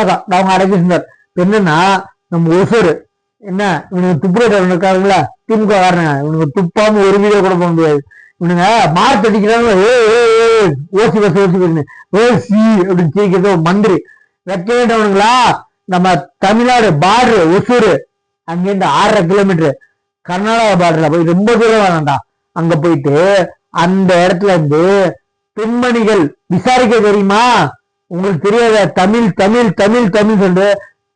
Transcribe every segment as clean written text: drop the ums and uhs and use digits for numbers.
அவங்க அடக்கிருந்தார். என்னன்னா நம்ம ஒசூர் என்ன இவனுக்கு துப்புரவு இருக்காருங்களா திமுக காரணங்க இவனுக்கு துப்பாம ஒரு வீடியோ கூட போக முடியாது. இவனுங்க மார்க் அடிக்கிறாங்க ஓசி பஸ் ஓசி அப்படின்னு சீக்கிரதோ மந்திரி வைக்க வேண்டவனுங்களா. நம்ம தமிழ்நாடு பார்டரு ஒசூர் அங்கிருந்து 6.5 கிலோமீட்டர் கர்நாடகா பார்டர்ல போய் ரொம்ப தூரம் வேணாண்டா. அங்க போயிட்டு அந்த இடத்துல இருந்து பெண்மணிகள் விசாரிக்க தெரியுமா உங்களுக்கு தெரியாத தமிழ் தமிழ் தமிழ் தமிழ் சொல்லிட்டு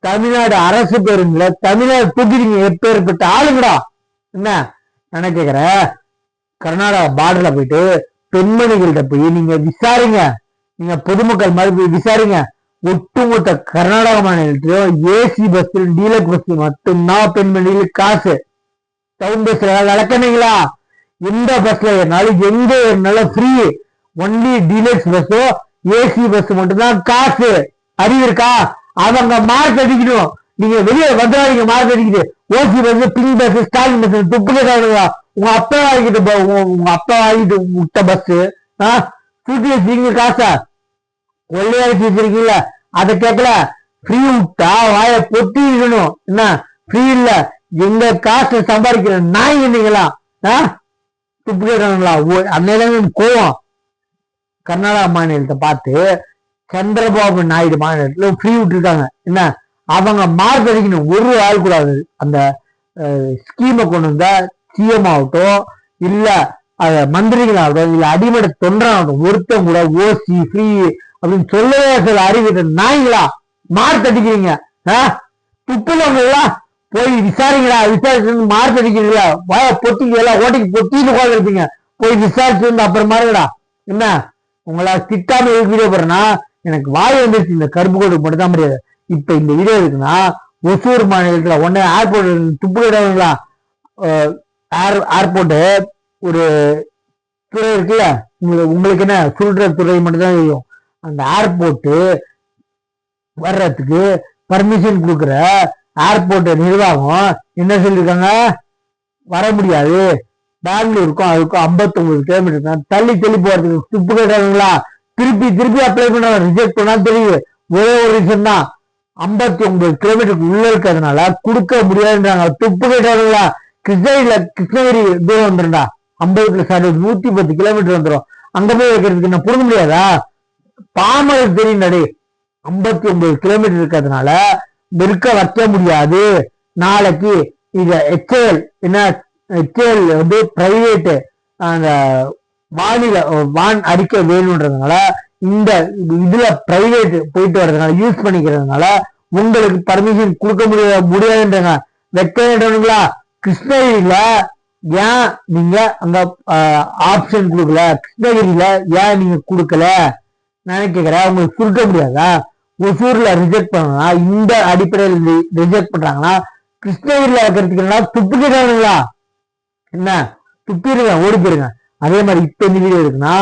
தமிழ்நாடு அரசு பேருந்துல தமிழ்நாடு தூக்கிடுங்க எப்பேற்பட்ட ஆளுங்கடா. என்ன நான் கேக்குற கர்நாடகா பார்டர்ல போயிட்டு பெண்மணிகள்கிட்ட போய் நீங்க விசாரிங்க. நீங்க பொதுமக்கள் மாதிரி போய் விசாரிங்க. ஒட்டுமொத்த கர்நாடக மாநிலத்திலும் ஏசி பஸ் டீலக்ஸ் பஸ் மட்டும்தான் பெண்மணிகளுக்கு காசு. டவுன் பஸ்ல நடக்கணுங்களா எந்த பஸ்ல ஏறினாலும் எங்க ஏறினாலும் ஃப்ரீ. ஒன்லி டீலக்ஸ் பஸ்ஸோ ஏசி பஸ் மட்டும்தான் காசு. அறிவு இருக்கா? அவங்க மார்க் அடிக்கணும். நீங்க வெளியே வந்துடாதீங்க மார்க் அடிக்குது. OC bus pink bus Stalin bus துப்புக்கா உங்க அப்பா வாங்கிட்டு உங்க அப்பா வாங்கிட்டு விட்ட பஸ் சுத்தி வச்சிருக்கீங்க காசா கொள்ளையடிச்சு வச்சிருக்கீங்களா அதை கேட்கல. ஃப்ரீ விட்டா வாய பொத்தி இருக்கணும். என்ன ஃப்ரீ இல்ல எங்க காசு சம்பாதிக்கிற நாய் என்னங்களா துப்பு கேட்கணுங்களா? அன்னையில கோவம் கர்நாடகா மாநிலத்தை பார்த்து சந்திரபாபு நாயுடு மாநிலத்துல ஃப்ரீ விட்டுருக்காங்க. என்ன அவங்க மார்க் அடிக்கணும். ஒரு ஆள் கூடாது. அந்த ஸ்கீமை கொண்டு வந்தா சிஎம் ஆகட்டும் இல்ல மந்திரிகள் ஆகட்டும் இல்ல அடிமட தொண்டராகட்டும் ஒருத்தம் கூட ஓசி ஃப்ரீ அப்படின்னு சொல்லவே சொல்ல அறிவிட்ட நாய்களா மார்க் அடிக்கிறீங்க. துப்புலவங்களா போய் விசாரிங்களா. விசாரிச்சு மார்க் அடிக்கிறீங்களா வய பொத்திங்களா ஓட்டிக்கு பொத்தின்னு உட்காந்து இருப்பீங்க. போய் விசாரிச்சு வந்து அப்புறம் மாறுங்கடா. என்ன உங்களா திட்டாம வீடியோ போடுறேன்னா எனக்கு வாய் வந்துருச்சு. இந்த கருப்பு கோடு மட்டும் தான் முடியாது. இப்ப இந்த வீடியோ இருக்குன்னா ஒசூர் மாநிலத்துல உடனே ஏர்போர்ட் துப்பு இடங்களா ஏர்போர்ட் ஒரு துறை இருக்குல்ல உங்களுக்கு என்ன சுடுற துறை மட்டும் தான் தெரியும். அந்த ஏர்போர்ட் வர்றதுக்கு பர்மிஷன் கொடுக்குற ஏர்போர்ட் நிர்வாகம் என்ன சொல்லியிருக்காங்க வர முடியாது. பெங்களூருக்கும் அதுக்கும் 59 கிலோமீட்டர் தான் தள்ளி போறதுக்கு துப்பு கேட்டாங்களா. திருப்பி அப்ளை பண்ண ரிஜெக்ட் பண்ணா தெரியுது. ஒரே ஒரு ரீசன் தான் 59 கிலோமீட்டருக்கு உள்ள இருக்கிறதுனால கொடுக்க முடியாதுன்றாங்க. துப்பு கேட்டாங்களா. கிருஷ்ணகிரி தூரம் வந்துருண்டா 110 கிலோமீட்டர் வந்துடும். அங்க போய் வைக்கிறதுக்கு என்ன புரிஞ்ச முடியாதா? பாமருக்கு தெரியும் 59 கிலோமீட்டர் இருக்கிறதுனால விற்க வைக்க முடியாது. நாளைக்கு இது HAL என்ன HAL வந்து பிரைவேட் அந்த வான் அறிக்கை வேணும்ன்றதுனால இந்த இதுல பிரைவேட் போயிட்டு வர்றதுனால யூஸ் பண்ணிக்கிறதுனால உங்களுக்கு பர்மிஷன் கொடுக்க முடியாதுன்றாங்க. வைக்க வேண்டுங்களா? கிருஷ்ணகிரியில ஏன் நீங்க அங்க ஆப்ஷன் கொடுக்கல? கிருஷ்ணகிரியில ஏன் நீங்க கொடுக்கல நினைக்கிறேன். உங்களுக்கு கொடுக்க முடியாதா? ஒசூர்ல ரிஜெக்ட் பண்ணா இந்த அடிப்படையில் ரிஜெக்ட் பண்றாங்கன்னா கிருஷ்ணகிரியில இருக்கிறதுக்கு துப்பு கேட்டாங்களா. என்ன துப்பிடுங்க ஓடி போயிருங்க. அதே மாதிரி இப்ப இந்த வீடியோ இருக்குன்னா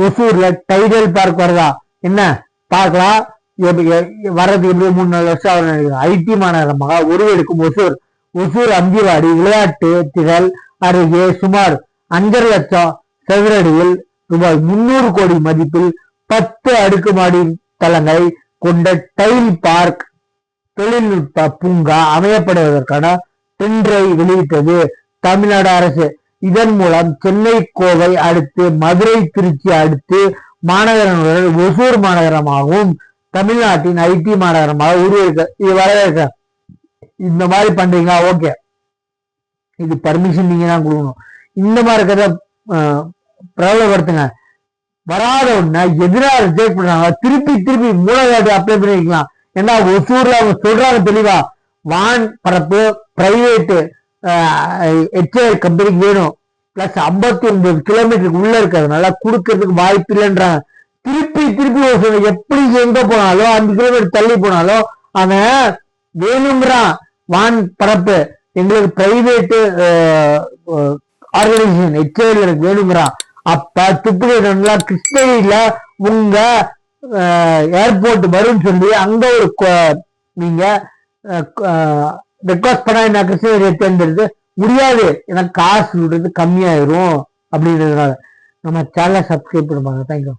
ஒசூர்ல டைடல் பார்க் வருதா என்ன பார்க்கலாம். வர்றதுக்கு எப்படியும் 3-4 வருஷம் ஆகும் நினைக்கிறேன். ஐடி மாநகரமாக உருவெடுக்கும் ஒசூர் அம்பிவாடி விளையாட்டு திடல் அருகே சுமார் 5.5 லட்சம் சதுரடியில் ரூபாய் 300 கோடி மதிப்பில் 10 அடுக்குமாடி தளங்களை கொண்ட டைல் பார்க் தொழில்நுட்ப பூங்கா அமையப்படுவதற்கான டெண்டரை வெளியிட்டது தமிழ்நாடு அரசு. இதன் மூலம் சென்னை கோவை அடுத்து மதுரை திருச்சி அடுத்து மாநகரங்களுடன் ஒசூர் மாநகரமாகவும் தமிழ்நாட்டின் ஐடி மாநகரமாக உருவாக்க இது வரவேற்க. இந்த மாதிரி பண்றீங்களா? ஓகே, இது பர்மிஷன் நீங்க தான் கொடுக்கணும். இந்த மாதிரி இருக்கிறத பிரபலப்படுத்துங்க. வராத ஒண்ணு எதிராக ரிஜெக்ட் பண்றாங்க. திருப்பி மூலவாட்டி அப்ளை பண்ணிக்கலாம். ஏன்னா ஒசூர்ல அவங்க சொல்றாங்க தெளிவா வான் பரப்பு பிரைவேட் HAL கம்பெனிக்கு வேணும். பிளஸ் 59 கிலோமீட்டருக்கு உள்ள இருக்கிறதுனால கொடுக்கறதுக்கு வாய்ப்பு இல்லைன்றாங்க. திருப்பி ஒசூர் எப்படி எங்க போனாலும் 5 கிலோமீட்டர் தள்ளி போனாலும் அவன் வேணுங்கிறான். வான் பரப்பு எங்களுக்கு பிரைவேட் ஆர்கனைசேஷன் HAL எனக்கு வேணுங்கிறான். அப்ப துப்பு கிருஷ்ணகிரியில உங்க ஏர்போர்ட் வரும்னு சொல்லி அங்க ஒரு நீங்க ரெக்வஸ்ட் பண்ணா என்ன கிருஷ்ணகிரியை தேர்ந்தெடுத்து முடியாது. ஏன்னா காசு விடுறது கம்மியாயிரும் அப்படின்றதுனால நம்ம சேனலை சப்ஸ்கிரைப் பண்ணுவாங்க. தேங்க்யூ.